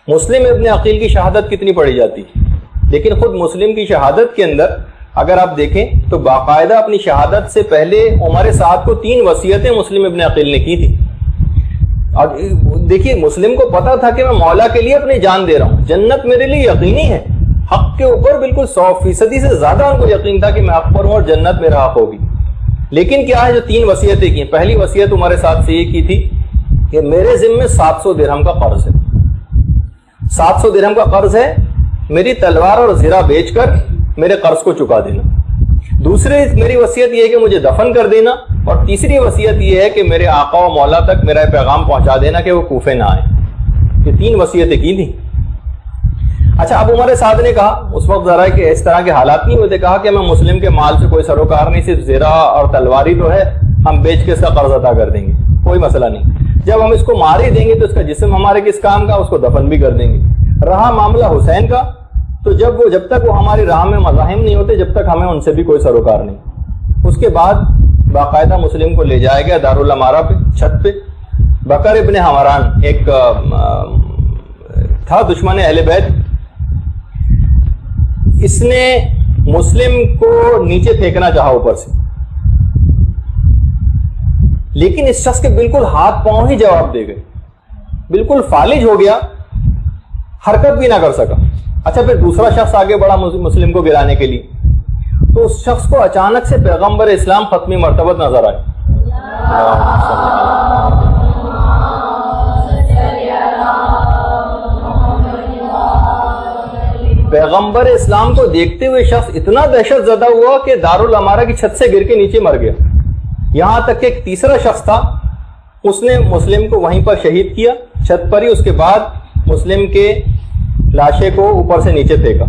مسلم ابن عقیل کی شہادت کتنی پڑھی جاتی، لیکن خود مسلم کی شہادت کے اندر اگر آپ دیکھیں تو باقاعدہ اپنی شہادت سے پہلے عمر سعد کو 3 وصیتیں مسلم ابن عقیل نے کی تھی. اور دیکھیے مسلم کو پتا تھا کہ میں مولا کے لیے اپنی جان دے رہا ہوں، جنت میرے لیے یقینی ہے، حق کے اوپر بالکل 100% سے زیادہ ان کو یقین تھا کہ میں حق پر ہوں اور جنت میرا حق ہوگی. لیکن کیا ہے جو 3 وصیتیں کی، پہلی وصیت عمر سعد سے یہ کی تھی کہ میرے ذمے 700 درہم کا قرض ہے، 700 درہم کا قرض ہے، میری تلوار اور زرہ بیچ کر میرے قرض کو چکا دینا. دوسری میری وصیت یہ ہے کہ مجھے دفن کر دینا، اور تیسری وصیت یہ ہے کہ میرے آقا و مولا تک میرا پیغام پہنچا دینا کہ وہ کوفے نہ آئے. یہ 3 وصیتیں کی تھیں. اچھا اب عمر سعد نے کہا اس وقت ذرا کہ اس طرح کے حالات نہیں ہوتے، کہا کہ میں مسلم کے مال سے کوئی سروکار نہیں، صرف زرہ اور تلواری تو ہے، ہم بیچ کے اس کا قرض ادا کر دیں گے، کوئی مسئلہ نہیں. جب ہم اس کو مار ہی دیں گے تو اس کا جسم ہمارے کس کام کا، اس کو دفن بھی کر دیں گے. رہا معاملہ حسین کا تو جب تک وہ ہماری راہ میں مزاحم نہیں ہوتے جب تک ہمیں ان سے بھی کوئی سروکار نہیں. اس کے بعد باقاعدہ مسلم کو لے جایا گیا دارالامارہ پہ، چھت پہ. بکر ابن حمران ایک تھا دشمن اہل بیت، اس نے مسلم کو نیچے پھینکنا چاہا اوپر سے، لیکن اس شخص کے بالکل ہاتھ پاؤں ہی جواب دے گئے، بالکل فالج ہو گیا، حرکت بھی نہ کر سکا. اچھا پھر دوسرا شخص آگے بڑھا مسلم کو گرانے کے لیے، تو اس شخص کو اچانک سے پیغمبر اسلام ختمی مرتبت نظر آئے. پیغمبر اسلام کو دیکھتے ہوئے شخص اتنا دہشت زدہ ہوا کہ دارالامارہ کی چھت سے گر کے نیچے مر گیا. یہاں تک کہ ایک تیسرا شخص تھا، اس نے مسلم کو وہیں پر شہید کیا چھت پر ہی. اس کے بعد مسلم کے لاشے کو اوپر سے نیچے پھینکا.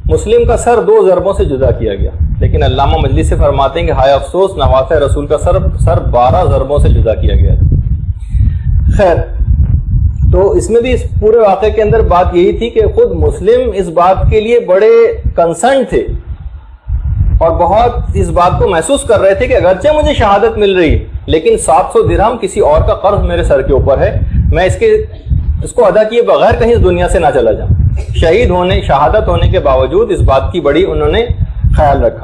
مسلم کا سر 2 ضربوں سے جدا کیا گیا، لیکن علامہ مجلسی سے فرماتے ہیں کہ ہائے افسوس نواسہ رسول کا سر 12 ضربوں سے جدا کیا گیا. خیر، تو اس میں بھی اس پورے واقعے کے اندر بات یہی تھی کہ خود مسلم اس بات کے لیے بڑے کنسرن تھے اور بہت اس بات کو محسوس کر رہے تھے کہ اگرچہ مجھے شہادت مل رہی ہے لیکن 700 درہم کسی اور کا قرض میرے سر کے اوپر ہے، میں اس کو ادا کیے بغیر کہیں اس دنیا سے نہ چلا جاؤں. شہادت ہونے کے باوجود اس بات کی بڑی انہوں نے خیال رکھا.